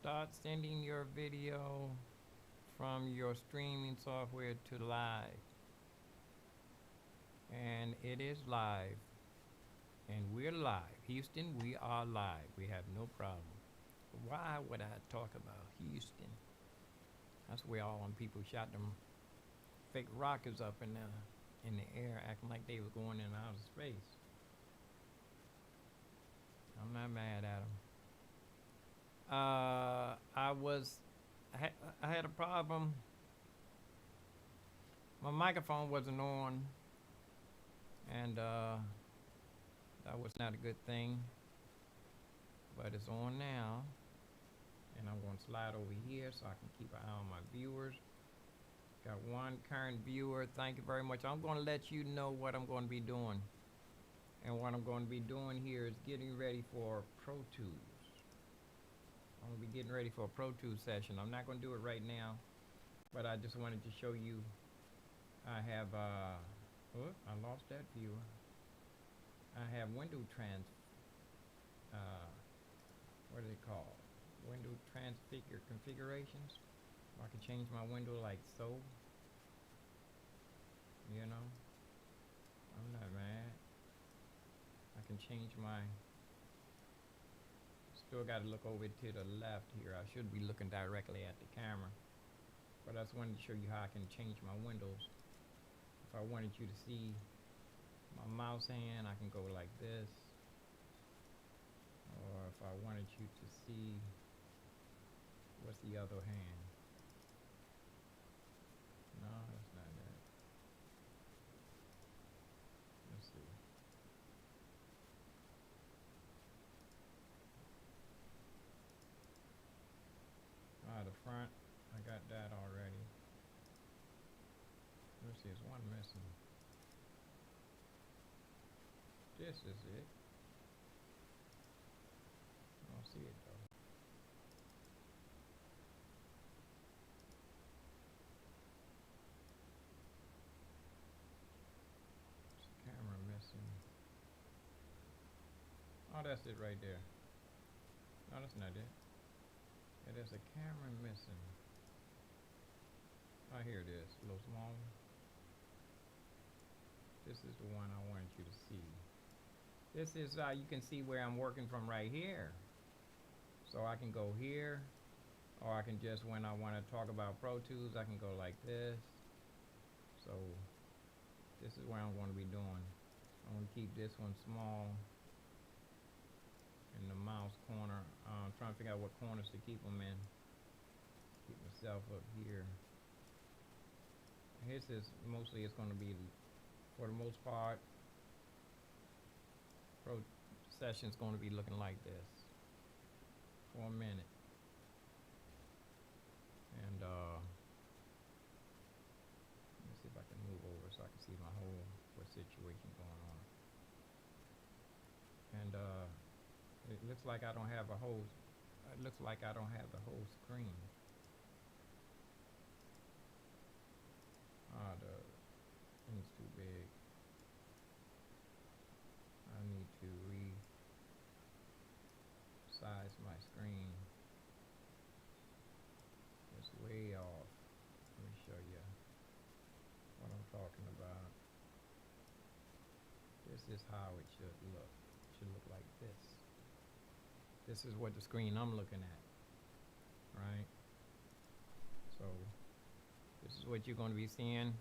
Start sending your video from your streaming software to live. And it is live. And we're live. Houston, we are live. We have no problem. Why would I talk about Houston? That's where all them people shot them fake rockets up in the air, acting like they was going in outer space. I'm not mad at them. I had a problem. My microphone wasn't on, and that was not a good thing. But it's on now, and I'm going to slide over here so I can keep an eye on my viewers. Got one current viewer. Thank you very much. I'm going to let you know what I'm going to be doing. And what I'm going to be doing here is getting ready for Pro Tools. I'm going to be getting ready for a Pro Tools session. I'm not going to do it right now, but I just wanted to show you. I have, I lost that viewer. I have window what are they called? Window configurations. I can change my window like so. You know, I'm not mad. I can change my, still got to look over to the left here. I should be looking directly at the camera, but I just wanted to show you how I can change my windows. If I wanted you to see my mouse hand, I can go like this. Or if I wanted you to see, what's the other hand? No, that's not that. Let's see. The front, I got that already. Let's see, there's one missing. This is it. I don't see it though. There's a camera missing. Oh, that's it right there. No, that's not it. There's a camera missing. Oh, here it is, a little small. This is the one I wanted you to see. This is, you can see where I'm working from right here. So I can go here, or I can just, when I want to talk about Pro Tools, I can go like this. So this is where I'm going to be doing. I'm going to keep this one small in the mouse corner. I'm trying to figure out what corners to keep them in. Keep myself up here. This is mostly, it's going to be, for the most part, Pro session's going to be looking like this for a minute. And let me see if I can move over so I can see my whole situation going on. And it looks like I don't have a whole, it looks like I don't have the whole screen. The thing's too big. I need to resize my screen. It's way off. Let me show you what I'm talking about. This is how it should look. It should look like this. This is what the screen I'm looking at, right? So this is what you're going to be seeing.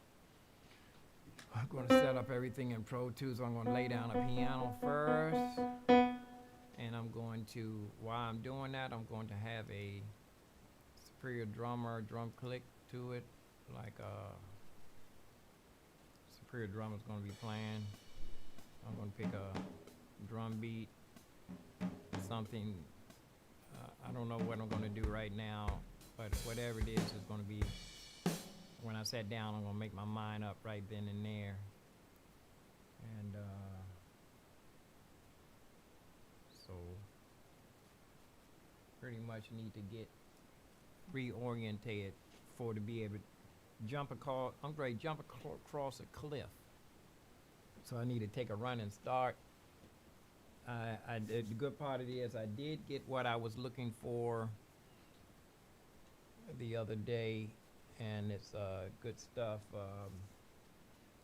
I'm going to set up everything in Pro Tools. I'm going to lay down a piano first, and I'm going to, while I'm doing that, I'm going to have a Superior drummer drum click to it, like Superior drummer's going to be playing. I'm going to pick a drum beat, something. I don't know what I'm going to do right now, but whatever it is going to be. When I sat down, I'm going to make my mind up right then and there. And so pretty much need to get reorientated for to be able to jump across. I'm going to jump across a cliff. So I need to take a running start. The good part of it is I did get what I was looking for the other day, and it's good stuff.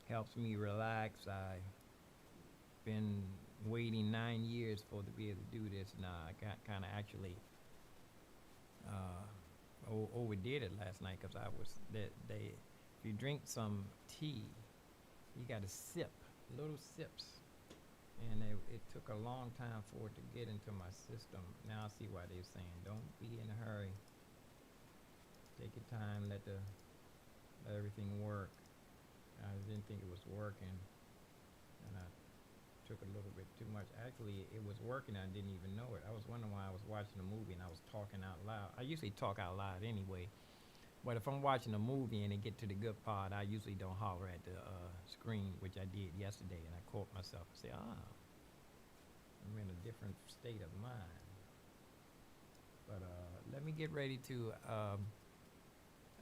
Helps me relax. I've been waiting 9 years for to be able to do this. Now I got kind of actually overdid it last night because I was that they. If you drink some tea, you got to sip little sips, and it took a long time for it to get into my system. Now I see why they're saying don't be in a hurry. Take your time, let everything work. I didn't think it was working, and I took a little bit too much. Actually, it was working. I didn't even know it. I was wondering why I was watching a movie and I was talking out loud. I usually talk out loud anyway, but if I'm watching a movie and it get to the good part, I usually don't holler at the screen, which I did yesterday, and I caught myself and say, I'm in a different state of mind. But let me get ready to.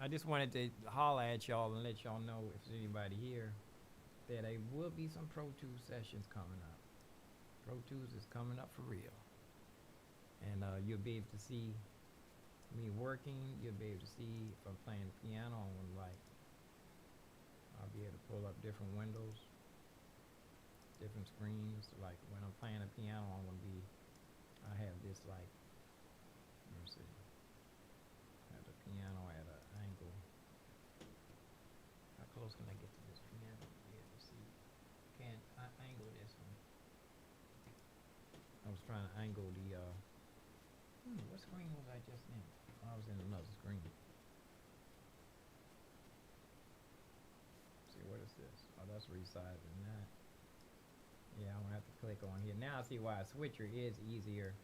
I just wanted to holler at y'all and let y'all know if there's anybody here that there will be some Pro Tools sessions coming up. Pro Tools is coming up for real. And you'll be able to see me working. You'll be able to see if I'm playing the piano on I'll be able to pull up different windows, different screens. Like when I'm playing the piano, I have this like, let me see, I have the piano at an angle. How close can I get to this piano to be able to see? Can I angle this one? I was trying to angle the, what screen was I just in? I was in another screen. See, what is this? Oh, that's resizing that. Yeah, I'm gonna have to click on here. Now I see why a switcher is easier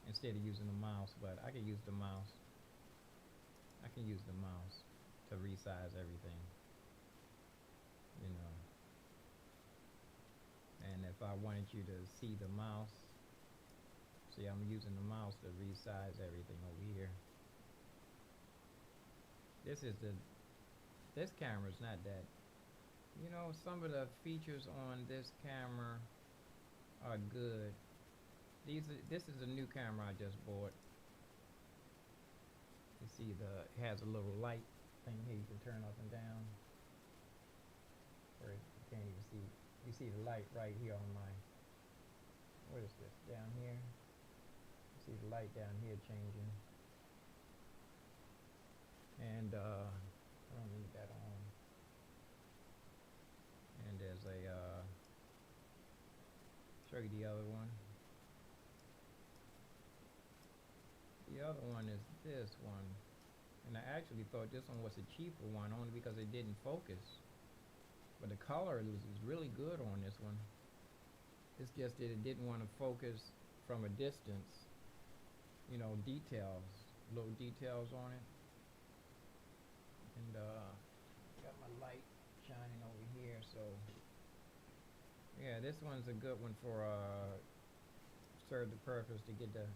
instead of using the mouse, but I can use the mouse. I can use the mouse to resize everything, you know. And if I wanted you to see the mouse, see, I'm using the mouse to resize everything over here. This camera's not that, you know, some of the features on this camera are good. This is a new camera I just bought. You see it has a little light thing here you can turn up and down. Or you can't even see, you see the light right here on my, what is this, down here? You see the light down here changing. And I don't need that on. And there's a, show you the other one. The other one is this one. And I actually thought this one was a cheaper one only because it didn't focus. But the color is really good on this one. It's just that it didn't want to focus from a distance. You know, details, little details on it. And got my light shining over here, so yeah, this one's a good one for serve the purpose to get the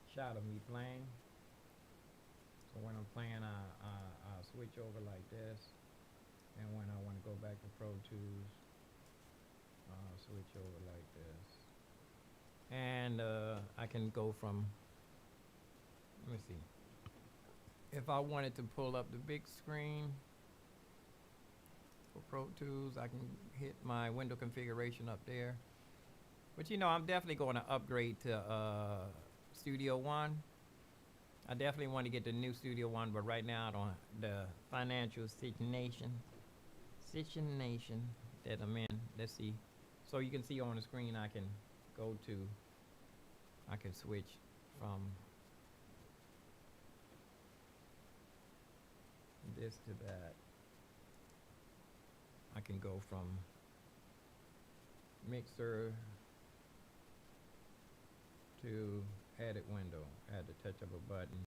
shot of me playing. So when I'm playing, I'll switch over like this, and when I want to go back to Pro Tools, I'll switch over like this, and I can go from, let me see, if I wanted to pull up the big screen for Pro Tools, I can hit my window configuration up there. But you know, I'm definitely going to upgrade to Studio One. I definitely want to get the new Studio One, but right now I don't. The financial situation that I'm in. Let's see. So you can see on the screen, I can switch from this to that. I can go from mixer to edit window at the touch of a button,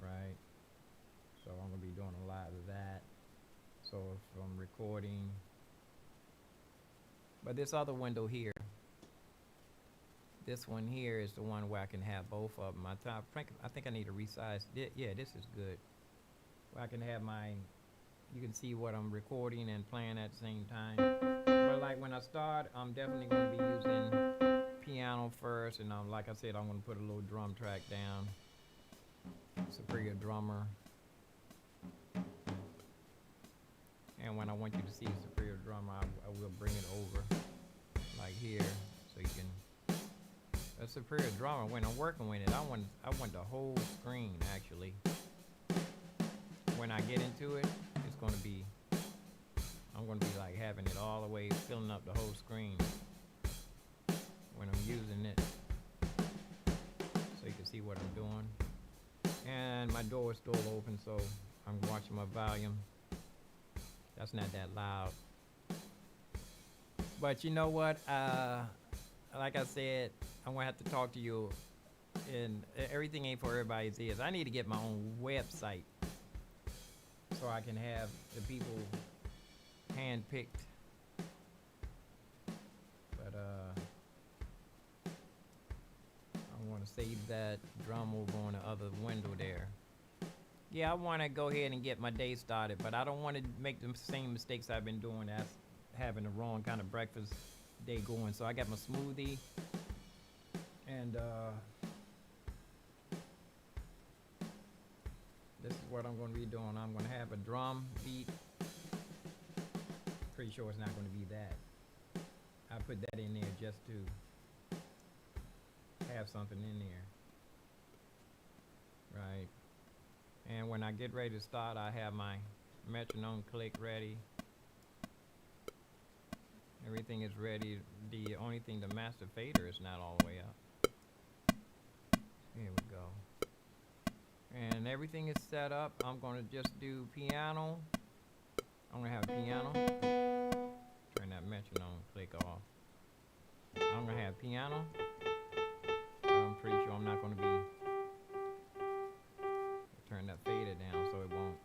right? So I'm gonna be doing a lot of that. So if I'm recording, but this other window here, this one here is the one where I can have both of them. I think I need to resize. Yeah, this is good. Where I can have you can see what I'm recording and playing at the same time. But like when I start, I'm definitely going to be using piano first, and like I said, I'm going to put a little drum track down. Superior Drummer. And when I want you to see the superior drummer, I will bring it over like here, so you can. A superior drummer, when I'm working with it, I want the whole screen actually. When I get into it, it's gonna be, I'm gonna be like having it all the way, filling up the whole screen when I'm using it, so you can see what I'm doing. And my door is still open, so I'm watching my volume. That's not that loud. But you know what? Like I said, I'm gonna have to talk to you. And everything ain't for everybody's ears. I need to get my own website so I can have the people handpicked. But I want to save that drum over on the other window there. Yeah, I want to go ahead and get my day started, but I don't want to make the same mistakes I've been doing. That's having the wrong kind of breakfast day going. So I got my smoothie, and this is what I'm going to be doing. I'm going to have a drum beat. Pretty sure it's not going to be that. I put that in there just to have something in there, right? And when I get ready to start, I have my metronome click ready. Everything is ready. The only thing, the master fader is not all the way up. Here we go. And everything is set up. I'm going to just do piano. I'm going to have piano. Turn that metronome click off. I'm going to have piano. But I'm pretty sure I'm not going to be. Turn that fader down so it won't.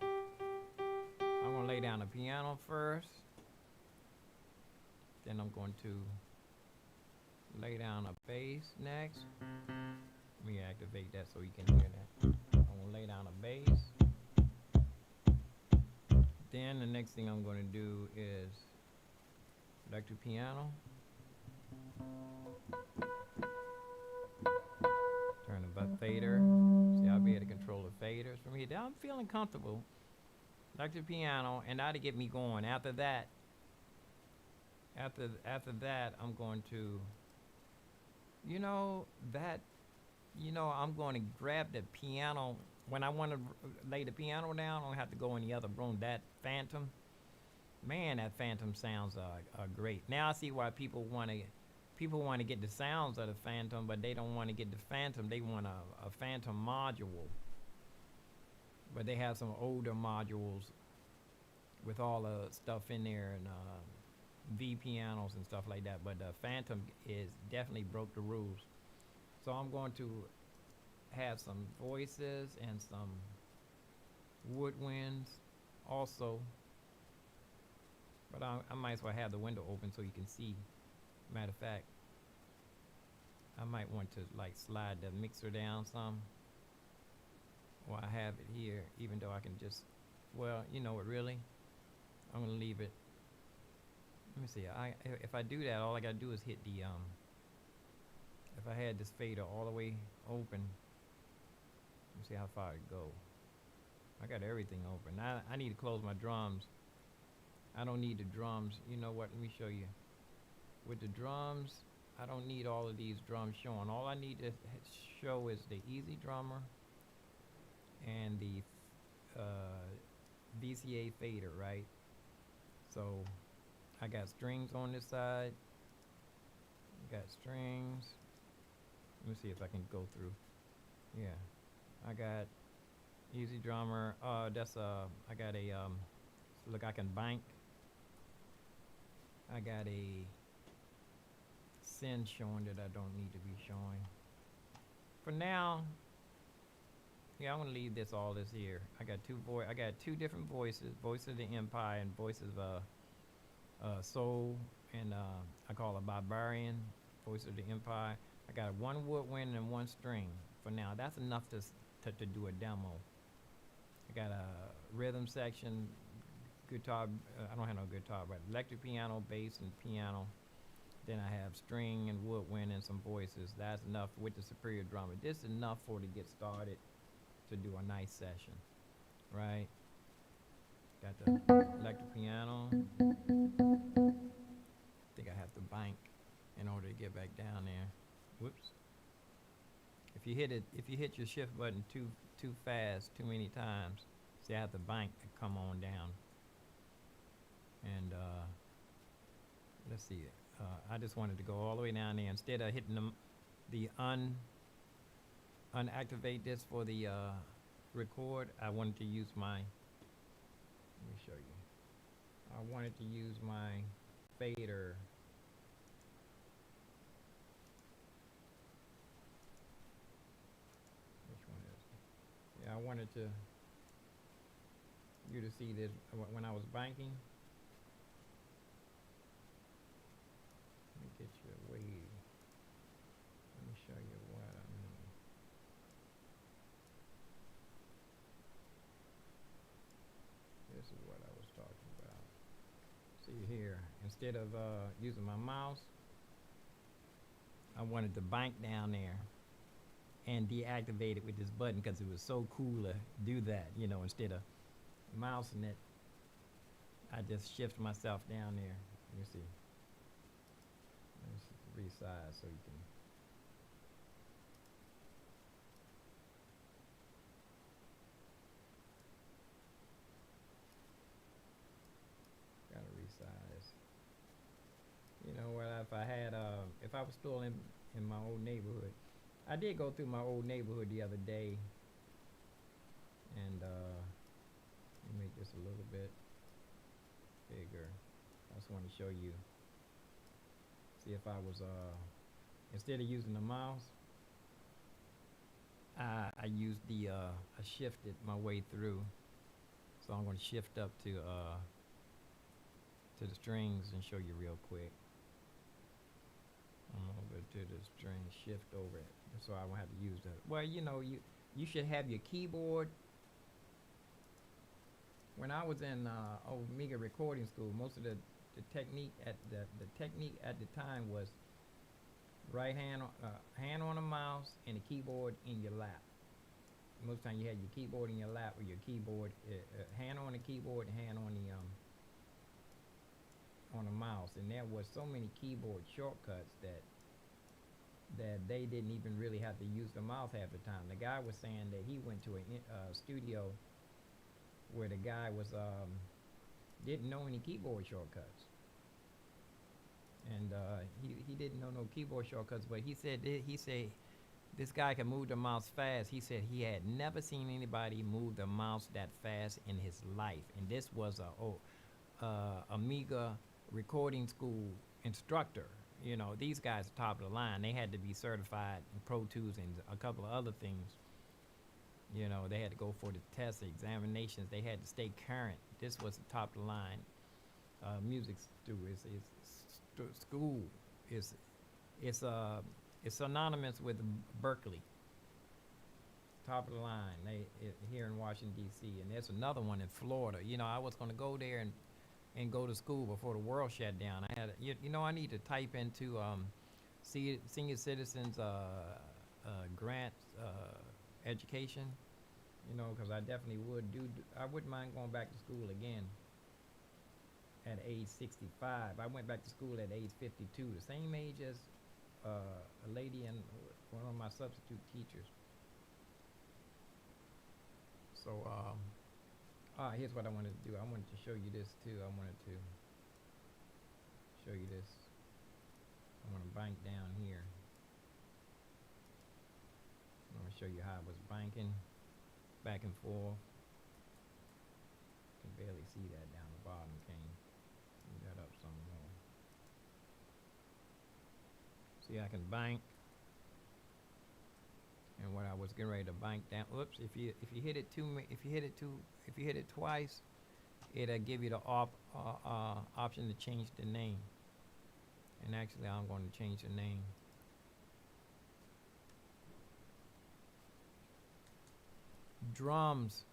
I'm going to lay down the piano first. Then I'm going to lay down a bass next. Let me activate that so you can hear that. I'm going to lay down a bass. Then the next thing I'm going to do is electric piano. Turn the fader. See, I'll be able to control the faders from here. Now I'm feeling comfortable. Electric piano, and that'll get me going. After that, I'm going to, I'm going to grab the piano. When I want to lay the piano down, I don't have to go in the other room. That Phantom, man, that Phantom sounds are great. Now I see why people want to get the sounds of the Phantom, but they don't want to get the Phantom. They want a Phantom module. But they have some older modules with all the stuff in there and V pianos and stuff like that. But the Phantom is definitely broke the rules. So I'm going to have some voices and some woodwinds also. But I might as well have the window open so you can see. Matter of fact, I might want to like slide the mixer down some. Well, I have it here, even though I can just, well, you know what, really? I'm going to leave it. Let me see. If I do that, all I got to do is hit the, if I had this fader all the way open, let me see how far it go. I got everything open. Now I need to close my drums. I don't need the drums. You know what? Let me show you. With the drums, I don't need all of these drums showing. All I need to show is the easy drummer and the VCA fader, right? So I got strings on this side. Got strings. Let me see if I can go through. Yeah, I got easy drummer. I got a look, I can bank. I got a send showing that I don't need to be showing. For now, yeah, I'm gonna leave all this here. I got two different voices, Voice of the Empire and Voices of Soul, and I call it Barbarian, Voice of the Empire. I got one woodwind and one string. For now, that's enough to do a demo. I got a rhythm section, guitar. I don't have no guitar, but electric piano, bass, and piano. Then I have string and woodwind and some voices. That's enough with the superior drummer. This is enough for to get started to do a nice session, right? Got the electric piano. I think I have to bank in order to get back down there. Whoops. If you hit your shift button too fast, too many times, see, I have to bank to come on down. And let's see. I just wanted to go all the way down there instead of hitting the unactivate this for the record. I wanted to use my. Let me show you. I wanted to use my fader. Which one is it? Yeah, I wanted you to see this when I was banking. Let me get you away. Let me show you what I mean. This is what I was talking about. See here, instead of using my mouse, I wanted to bank down there and deactivate it with this button because it was so cool to do that, you know, instead of mousing it. I just shift myself down there. Let me see. Let's resize so you can. Gotta resize. You know what? If I was still in my old neighborhood, I did go through my old neighborhood the other day, and let me make this a little bit bigger. I just want to show you. See if I was instead of using the mouse, I used I shifted my way through. So I'm going to shift up to the strings and show you real quick. I'm over to the string, shift over it, so I won't have to use the. Well, you know, you should have your keyboard. When I was in Omega recording school, most of the technique at the time was right hand on the mouse and the keyboard in your lap. Most of the time you had your keyboard in your lap, or your keyboard hand on the keyboard and hand on the mouse, and there was so many keyboard shortcuts that they didn't even really have to use the mouse half the time. The guy was saying that he went to a studio where the guy was didn't know any keyboard shortcuts, and he didn't know no keyboard shortcuts, but he said this guy can move the mouse fast. He said he had never seen anybody move the mouse that fast in his life, and this was a Amiga recording school instructor. You know, these guys are top of the line. They had to be certified in Pro Tools and a couple of other things. You know, they had to go for the tests, the examinations. They had to stay current. This was the top of the line music school. It's synonymous with Berkeley. Top of the line. Here in Washington D.C. and there's another one in Florida. You know, I was going to go there and go to school before the world shut down. I had I need to type into senior citizens grant education, you know, because I definitely I wouldn't mind going back to school again at age 65. I went back to school at age 52, the same age as a lady and one of my substitute teachers. So here's what I wanted to do. I wanted to show you this too. I wanted to show you this. I want to bank down here. I'm going to show you how I was banking back and forth. You can barely see that down the bottom. Can you? Move that up some more. See, I can bank. And when I was getting ready to bank down, oops! If you hit it twice, it'll give you the option to change the name. And actually, I'm going to change the name. Drums.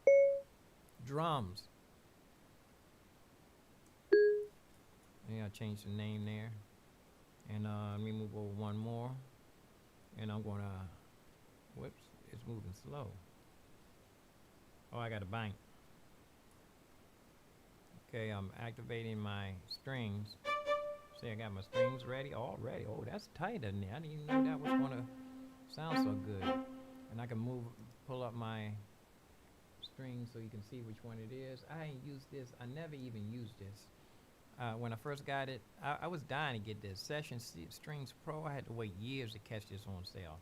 Yeah, I changed the name there. And let me move over one more. And I'm gonna. Whoops, it's moving slow. Oh, I got a bank. Okay, I'm activating my strings. See, I got my strings ready already. Oh, that's tight in there. I didn't even know that was gonna sound so good. And I can pull up my strings so you can see which one it is. I ain't used this. I never even used this. When I first got it, I was dying to get this Session Strings Pro. I had to wait years to catch this on sale.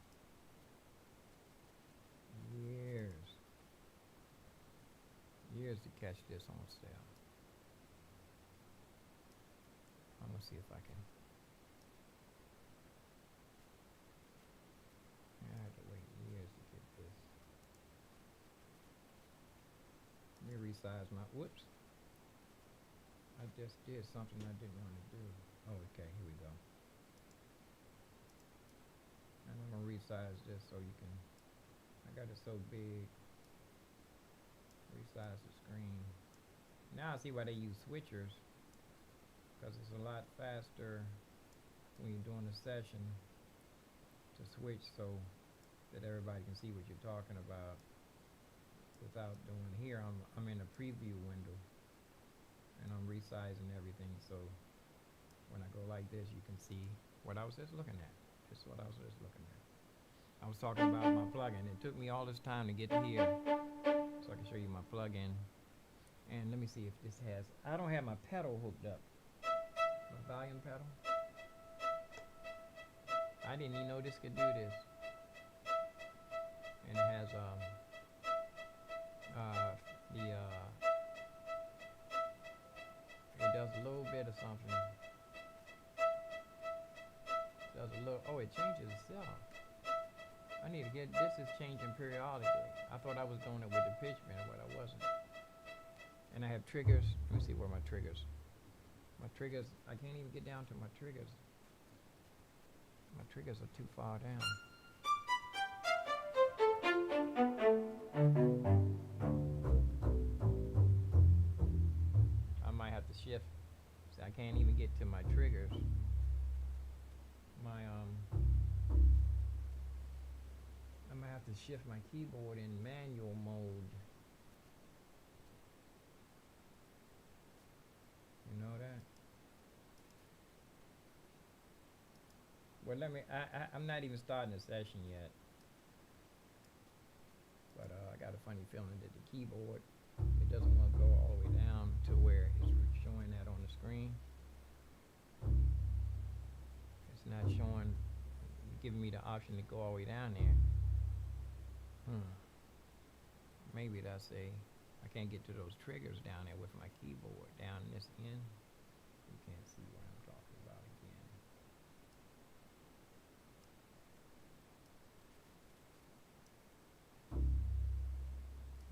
Years to catch this on sale. I'm gonna see if I can. I had to wait years to get this. Let me resize my, whoops. I just did something I didn't want to do. Oh, okay, here we go. And I'm gonna resize this so you can, I got it so big. Resize the screen. Now I see why they use switchers, because it's a lot faster when you're doing a session to switch so that everybody can see what you're talking about without doing. Here I'm in a preview window and I'm resizing everything, so when I go like this you can see what I was just looking at. This is what I was just looking at. I was talking about my plugin. It took me all this time to get to here so I can show you my plugin. And let me see if this has, I don't have my pedal hooked up. My volume pedal. I didn't even know this could do this. And it has it does a little bit of something. Does a little, oh, it changes itself. I need to get, this is changing periodically. I thought I was doing it with the pitch bend, but I wasn't. And I have triggers. Let me see where my triggers. My triggers, I can't even get down to my triggers. My triggers are too far down. I might have to shift. See, I can't even get to my triggers. I might have to shift my keyboard in manual mode. You know that? Well, I'm not even starting a session yet. But I got a funny feeling that the keyboard, it doesn't want to go all the way down to where it's showing that on the screen. It's not showing, giving me the option to go all the way down there. Maybe that's I can't get to those triggers down there with my keyboard down in this end. You can't see what I'm talking about again.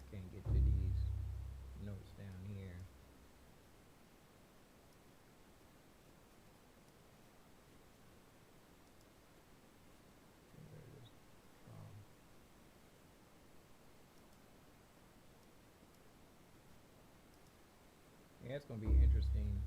I can't get to these notes down here. Yeah, it's going to be interesting.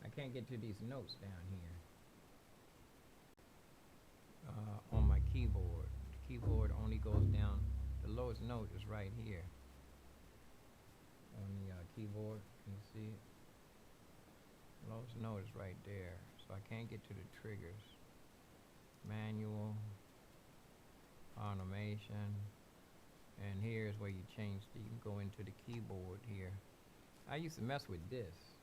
I can't get to these notes down here on my keyboard. The keyboard only goes down. The lowest note is right here on the keyboard. Can you see it? The lowest note is right there. So I can't get to the triggers. Manual, automation, and here's where you change you can go into the keyboard here. I used to mess with this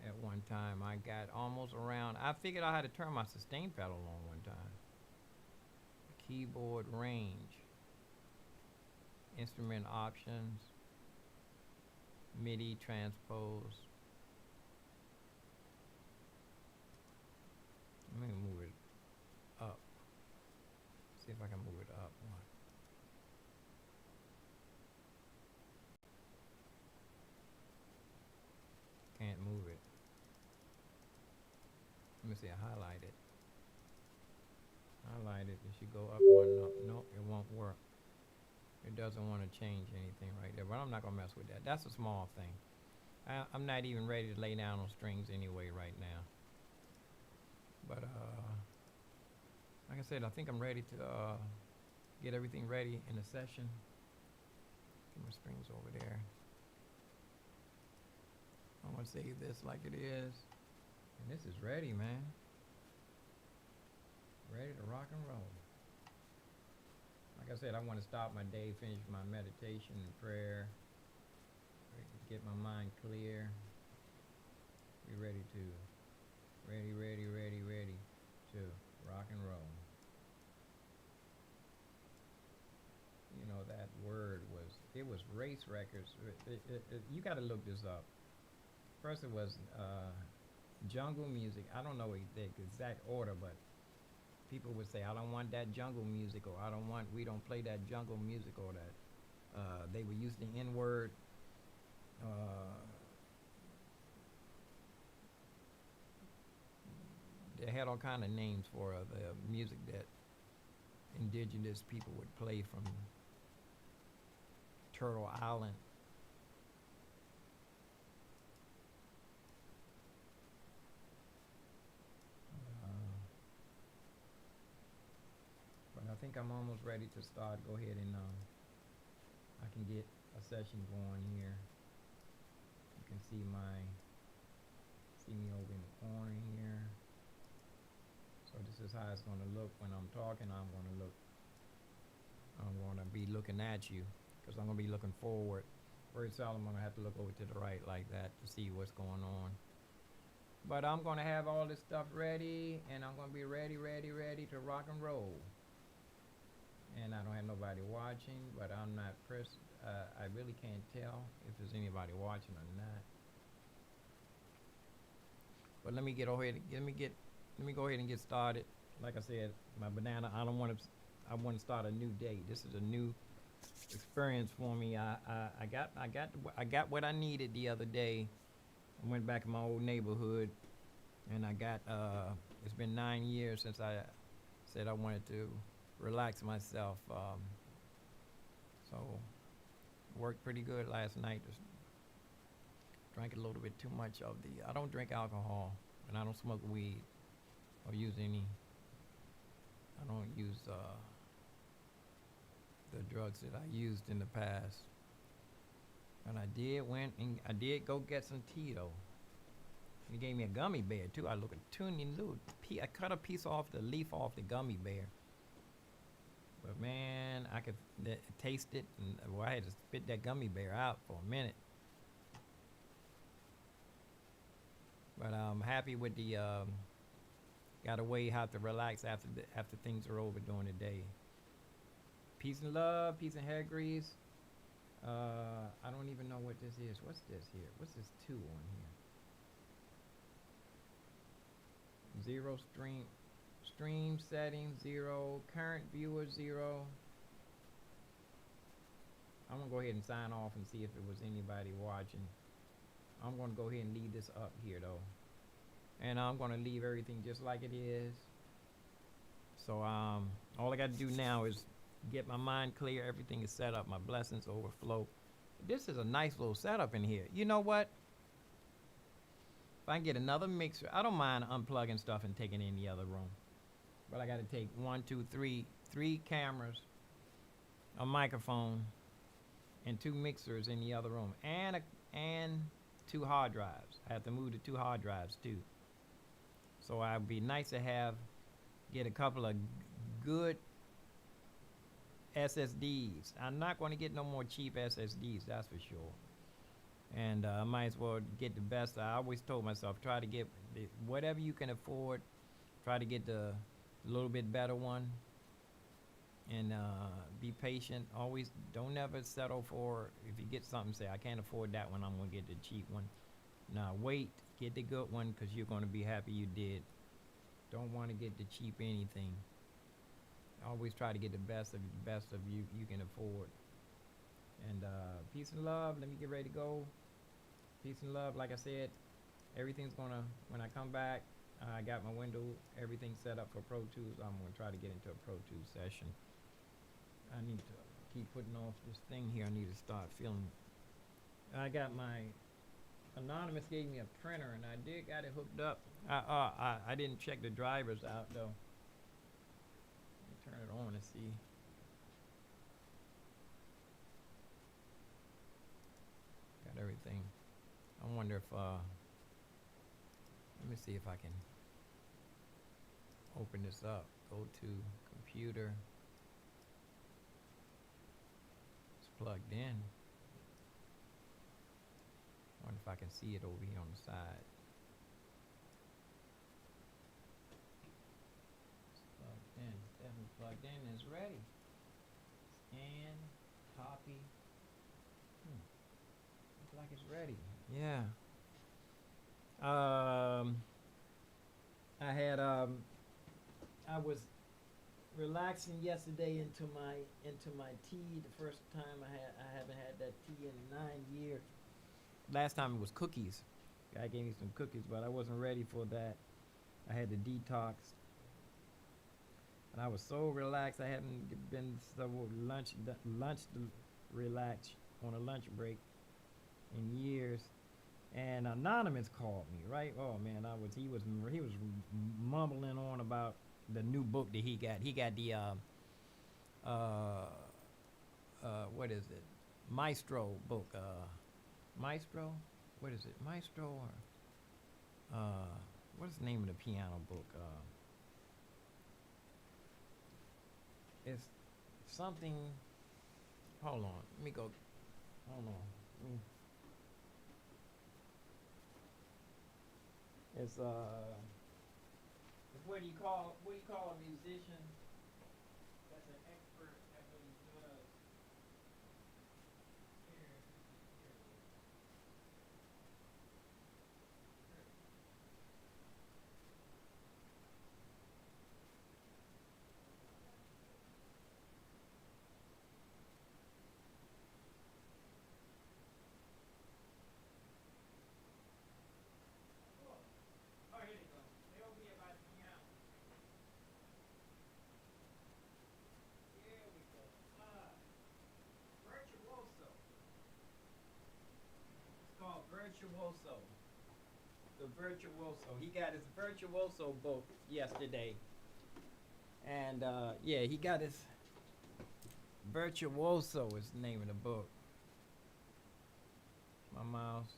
at one time. I got almost around, I figured out how to turn my sustain pedal on one time. Keyboard range, instrument options, MIDI transpose. Let me move it up. See if I can move it up one. Can't move it. Let me see, I highlight it. Highlight it, it should go up one. Nope, it won't work. It doesn't want to change anything right there, but I'm not gonna mess with that. That's a small thing. I'm not even ready to lay down on strings anyway right now. But like I said, I think I'm ready to get everything ready in the session. Camera springs over there. I'm gonna save this like it is. And this is ready, man. Ready to rock and roll. Like I said, I want to start my day, finish my meditation and prayer, get my mind clear, be ready to, ready to rock and roll. You know, that word was, it was race records. You got to look this up. First it was jungle music. I don't know the exact order, but people would say, I don't want that jungle music, or we don't play that jungle music, or that they would use the N-word. They had all kind of names for the music that indigenous people would play from Turtle Island. But I think I'm almost ready to start. Go ahead and I can get a session going here. You can see me over in the corner here. So this is how it's going to look when I'm talking. I'm going to be looking at you, because I'm going to be looking forward. Very seldom I'm going to have to look over to the right like that to see what's going on. But I'm going to have all this stuff ready, and I'm going to be ready to rock and roll. And I don't have nobody watching, but I'm not I really can't tell if there's anybody watching or not. But let me go ahead and get started. Like I said, my banana, I want to start a new day. This is a new experience for me. I got what I needed the other day. I went back in my old neighborhood, and I got it's been 9 years since I said I wanted to relax myself. So worked pretty good last night. Just drank a little bit too much of the, I don't drink alcohol, and I don't smoke weed or use any, I don't use the drugs that I used in the past. And I did go get some tea though. He gave me a gummy bear too. I look at I cut a piece off the leaf off the gummy bear. But man, I could taste it, and I had to spit that gummy bear out for a minute. But I'm happy with the, got a way how to relax after things are over during the day. Peace and love, peace and hair grease. I don't even know what this is. What's this here? What's this 2 on here? 0 stream settings 0, current viewer 0. I'm gonna go ahead and sign off and see if there was anybody watching. I'm gonna go ahead and leave this up here though, and I'm gonna leave everything just like it is. So all I gotta do now is get my mind clear. Everything is set up. My blessings overflow. This is a nice little setup in here. You know what? If I can get another mixer, I don't mind unplugging stuff and taking it in the other room. But I got to take 3 cameras, a microphone, and 2 mixers in the other room, and 2 hard drives. I have to move the 2 hard drives too. So it'd be nice to get a couple of good SSDs. I'm not going to get no more cheap SSDs, that's for sure. And I might as well get the best. I always told myself, try to get whatever you can afford. Try to get the little bit better one, and be patient. Always don't ever settle for, if you get something, say I can't afford that one, I'm gonna get the cheap one. Now wait, get the good one, because you're going to be happy you did. Don't want to get the cheap anything. Always try to get the best of you can afford. And peace and love. Let me get ready to go. Peace and love. Like I said, everything's gonna, when I come back, I got my window, everything set up for Pro Tools. I'm gonna try to get into a Pro Tools session. I need to keep putting off this thing here. I need to start feeling. I got my Anonymous gave me a printer, and I did got it hooked up. I didn't check the drivers out though. Let me turn it on and see. Got everything. I wonder if let me see if I can open this up. Go to computer. It's plugged in. Wonder if I can see it over here on the side. It's plugged in. It's definitely plugged in. It's ready. Scan. Copy. Looks like it's ready. Yeah. I was relaxing yesterday into my tea. The first time I haven't had that tea in 9 years. Last time it was cookies. Guy gave me some cookies, but I wasn't ready for that. I had to detox. And I was so relaxed. I hadn't been so lunch relaxed on a lunch break in years. And Anonymous called me, right? Oh man, he was mumbling on about the new book that he got. He got the what is it? Maestro book. Maestro? What is it? Maestro or what is the name of the piano book? It's something. Hold on. Let me go. Hold on. It's what do you call a musician that's an expert at what he does? Here it is. Oh, here they go. They over here by the piano. Here we go. Virtuoso. It's called Virtuoso. The Virtuoso. He got his Virtuoso book yesterday. And yeah, he got his Virtuoso is the name of the book. My mouse.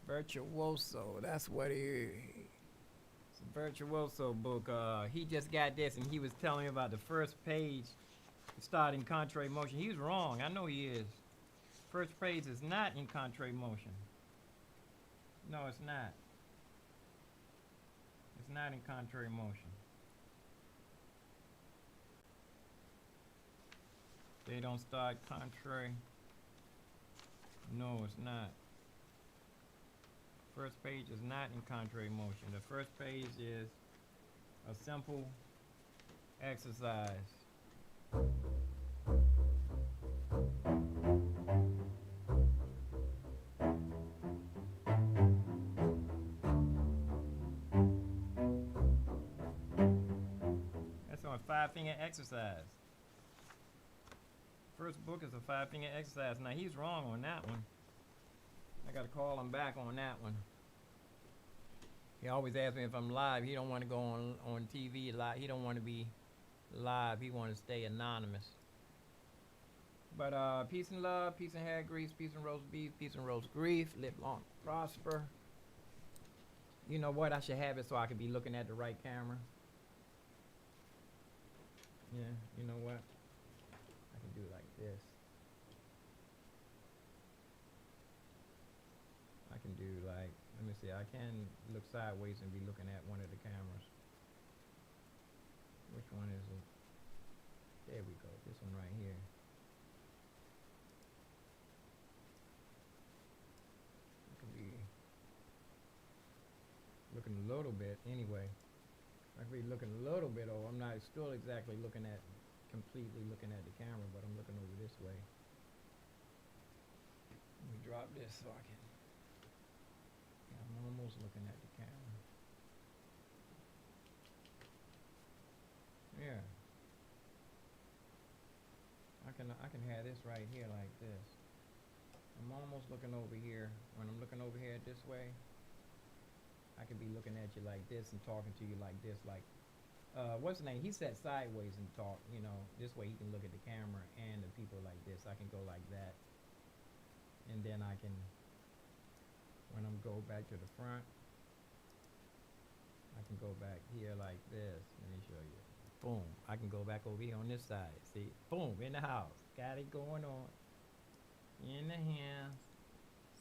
Virtuoso, that's what he is. It's a Virtuoso book. He just got this and he was telling me about the first page starting contrary motion. He was wrong. I know he is. First page is not in contrary motion. No, it's not. It's not in contrary motion. They don't start contrary. No, it's not. First page is not in contrary motion. The first page is a simple exercise. That's on a 5-finger exercise. First book is a 5-finger exercise. Now he's wrong on that one. I gotta call him back on that one. He always asks me if I'm live. He don't want to go on TV live. He don't want to be live. He want to stay anonymous. But peace and love, peace and hair grease, peace and roast beef, peace and roast grief. Live long, prosper. You know what? I should have it so I can be looking at the right camera. Yeah, you know what? I can do it like this. I can do like, let me see, I can look sideways and be looking at one of the cameras. Which one is it? There we go, this one right here. I could be looking a little bit anyway. I could be looking a little bit, oh, I'm not still exactly looking at, completely looking at the camera, but I'm looking over this way. Let me drop this so I can. I'm almost looking at the camera. Yeah. I can have this right here like this. I'm almost looking over here. When I'm looking over here this way, I could be looking at you like this and talking to you like this, like what's his name? He sat sideways and talk, you know, this way he can look at the camera and the people like this. I can go like that. And then I can, when I'm go back to the front, I can go back here like this. Let me show you. Boom. I can go back over here on this side. See? Boom. In the house. Got it going on. In the house.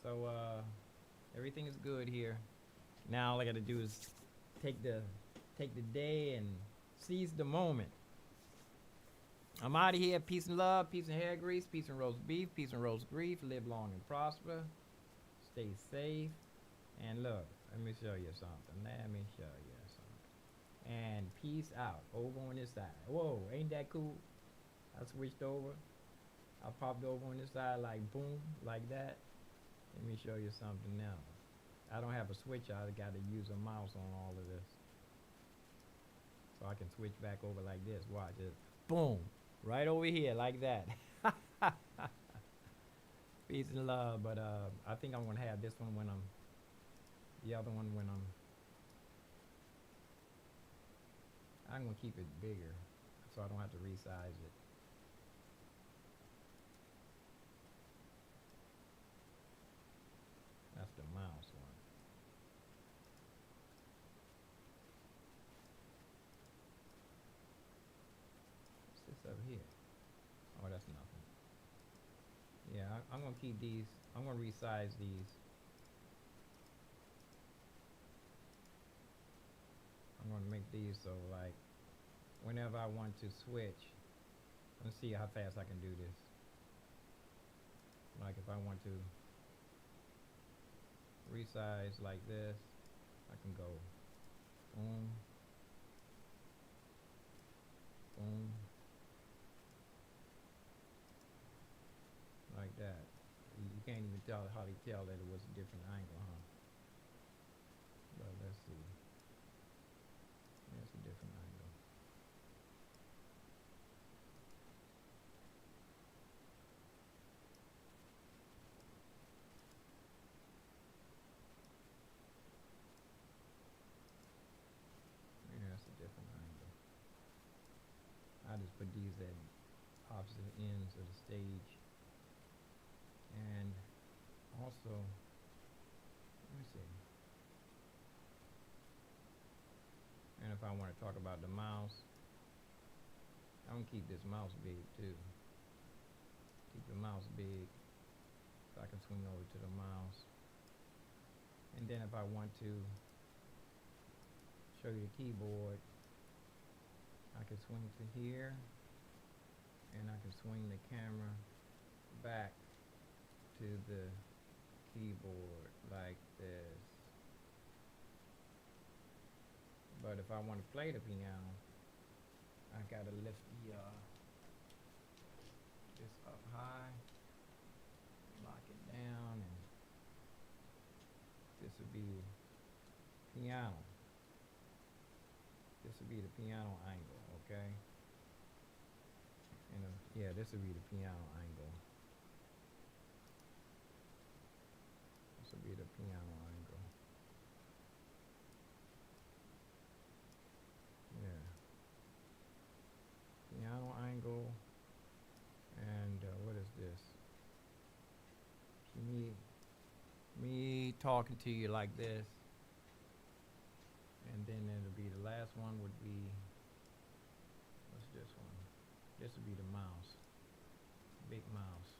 So everything is good here. Now all I gotta do is take the day and seize the moment. I'm out of here. Peace and love, peace and hair grease, peace and roast beef, peace and roast grief. Live long and prosper. Stay safe. And look, let me show you something. Let me show you something. And peace out. Over on this side. Whoa, ain't that cool? I switched over. I popped over on this side like boom, like that. Let me show you something else. I don't have a switch. I got to use a mouse on all of this. So I can switch back over like this. Watch it. Boom. Right over here like that. Peace and love. But I think I'm going to have this one when I'm, the other one when I'm going to keep it bigger so I don't have to resize it. That's the mouse one. What's this over here? Oh, that's nothing. Yeah, I'm going to keep these. I'm going to resize these. I'm going to make these so like whenever I want to switch, let's see how fast I can do this. Like if I want to resize like this, I can go boom, boom, like that. You can't even hardly tell that it was a different angle, huh? But let's see. That's a different angle. Yeah, that's a different angle. I just put these at opposite ends of the stage. And also, let me see. And if I want to talk about the mouse, I'm gonna keep this mouse big too. Keep the mouse big so I can swing over to the mouse. And then if I want to show you the keyboard, I can swing to here and I can swing the camera back to the keyboard like this. But if I want to play the piano, I gotta lift the this up high, lock it down, and this would be piano. This would be the piano angle, okay? And yeah, this would be the piano angle. This would be the piano angle. Yeah. Piano angle. And what is this? Me talking to you like this. And then it'll be the last one would be, what's this one? This would be the mouse. Big mouse.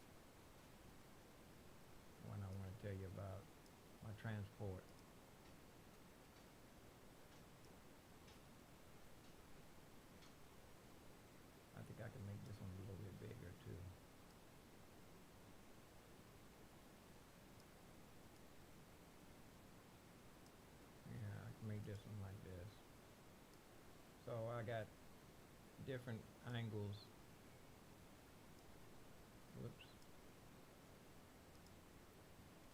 One I want to tell you about my transport. I think I can make this one a little bit bigger too. Yeah, I can make this one like this. So I got different angles. Whoops.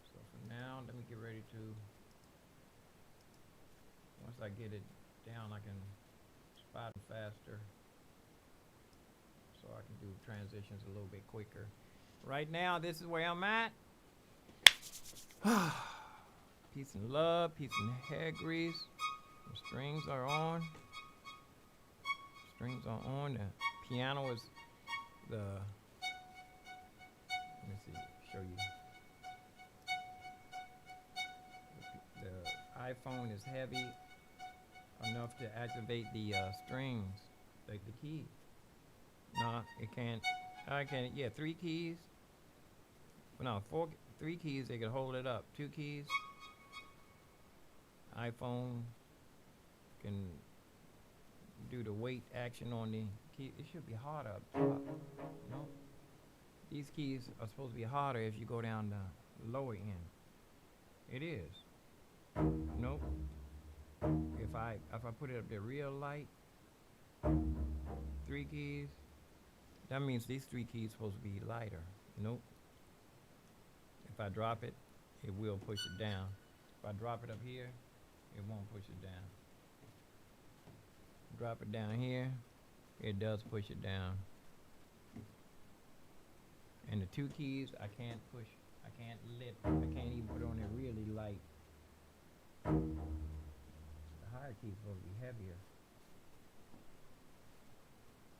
So for now, let me get ready to, once I get it down, I can spot them faster. so I can do transitions a little bit quicker. Right now, this is where I'm at. Peace and love, peace and hair grease. The strings are on. Strings are on. The piano is the. Let me see. Show you. The iPhone is heavy enough to activate the strings, like the key. No, it can't. I can. Yeah, 3 keys. No, 3 keys. They can hold it up. 2 keys. iPhone can do the weight action on the key. It should be harder up top. No, these keys are supposed to be harder if you go down the lower end. It is. Nope. If I put it up there real light, 3 keys, that means these 3 keys supposed to be lighter. Nope. If I drop it, it will push it down. If I drop it up here, it won't push it down. Drop it down here, it does push it down. And the 2 keys, I can't push, I can't even put on there really light. The higher key is supposed to be heavier.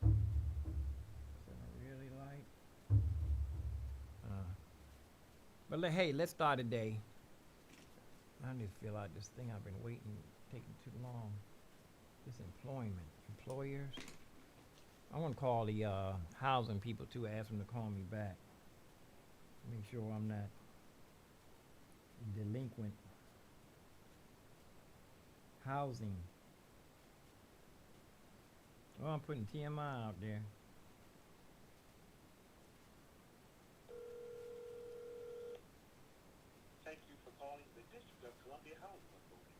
Is that really light? But hey, let's start today. I need to fill out this thing. I've been waiting, taking too long. This employers. I want to call the housing people too, ask them to call me back. Make sure I'm not delinquent. Housing. Well, I'm putting TMI out there. Thank you for calling the District of Columbia Housing Authority.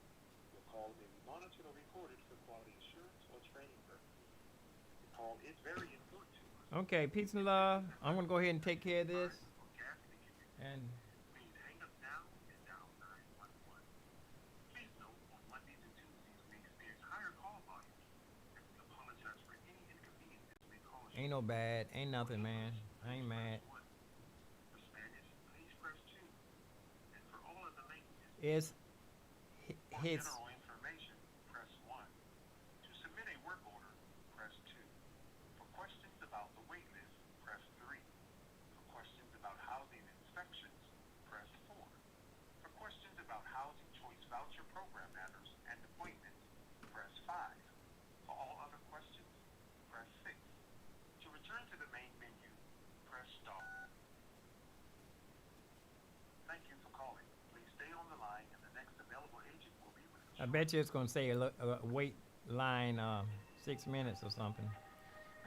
Your call may be monitored or recorded for quality assurance or training purposes. The call is very important to us. Okay, peace and love. I'm going to go ahead and take care of this. And please hang up now and dial 911. Please note, on Mondays and Tuesdays we experience higher call volumes. We apologize for any inconvenience this may cause you. ain't no bad. Ain't nothing, man. I ain't mad. For Spanish, please press 2. And for all other languages, It's for his. general information, press 1. To submit a work order, press 2. For questions about the wait list, press 3. For questions about housing inspections, press 4. For questions about housing choice voucher program matters and appointments, press 5. For all other questions, press 6. To return to the main menu, press star. Thank you for calling. Please stay on the line and the next available agent will be with you. I bet you it's going to say wait line 6 minutes or something.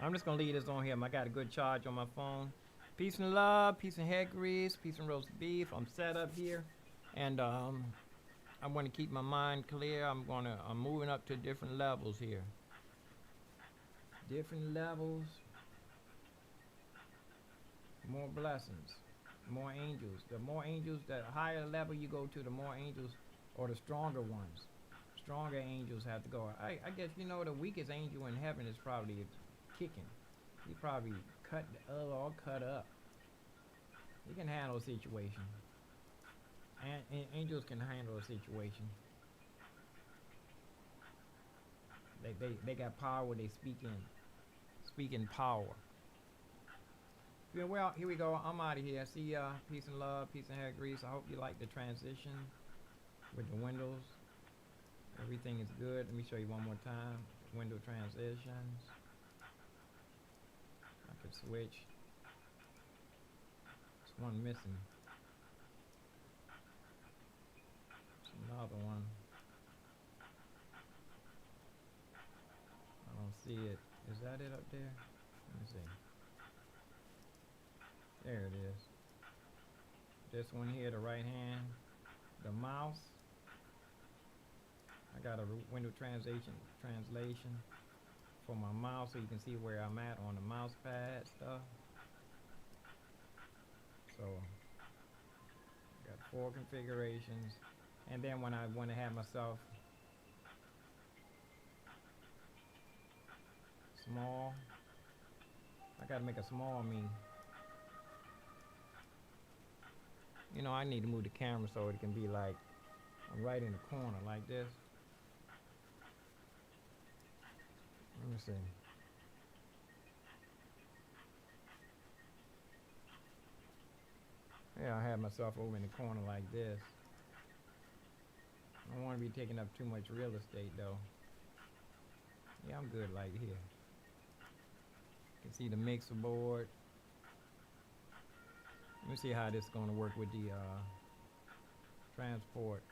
I'm just going to leave this on here. I got a good charge on my phone. Peace and love, peace and head grease, peace and roast beef. I'm set up here. And I want to keep my mind clear. I'm moving up to different levels here. Different levels. More blessings. More angels. The more angels, the higher level you go to, the more angels, or the stronger ones. Stronger angels have to go. I guess, the weakest angel in heaven is probably kicking. He probably all cut up. He can handle a situation. And angels can handle a situation. They got power. They speak in power. Yeah, well, here we go. I'm out of here. See ya. Peace and love. Peace and hair grease. I hope you like the transition with the windows. Everything is good. Let me show you one more time. Window transitions. I could switch. There's one missing. There's another one. I don't see it. Is that it up there? Let me see. There it is. This one here, the right hand. The mouse. I got a window translation for my mouse so you can see where I'm at on the mouse pad stuff. So, got 4 configurations. And then when I want to have myself small, I gotta make a small me. You know, I need to move the camera so it can be like I'm right in the corner like this. Let me see. Yeah, I have myself over in the corner like this. I don't want to be taking up too much real estate though. Yeah, I'm good like here. You can see the mixer board. Let me see how this is going to work with the transport.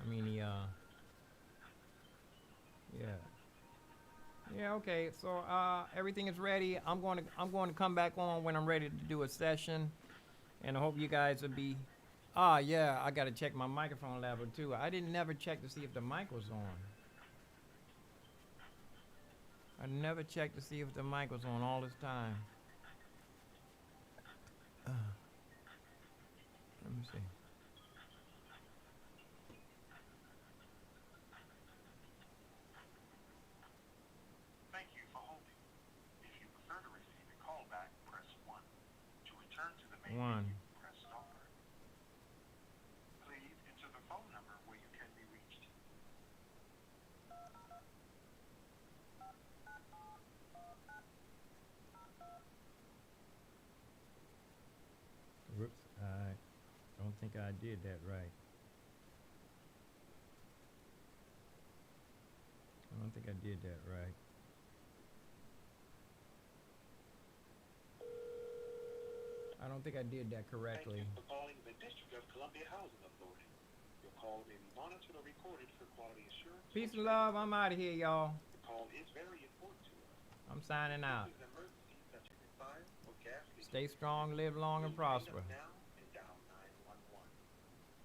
I mean the yeah. Yeah, okay. So everything is ready. I'm going to come back on when I'm ready to do a session, and I hope you guys will be. Yeah, I got to check my microphone level too. I didn't never check to see if the mic was on. I never checked to see if the mic was on all this time. Let me see. Thank you for holding. If you prefer to receive a callback, press 1. To return to the main One. menu, press star. Please enter the phone number where you can be reached. Whoops, I don't think I did that right. I don't think I did that right. I don't think I did that correctly. Thank you for calling the District of Columbia Housing Authority. Your call may be monitored or recorded for quality assurance. Peace and love. I'm out of here, y'all. The call is very important to us. I'm signing out. If this is an emergency such as a fire or gas leak, Stay strong, live long, and please hang up prosper. now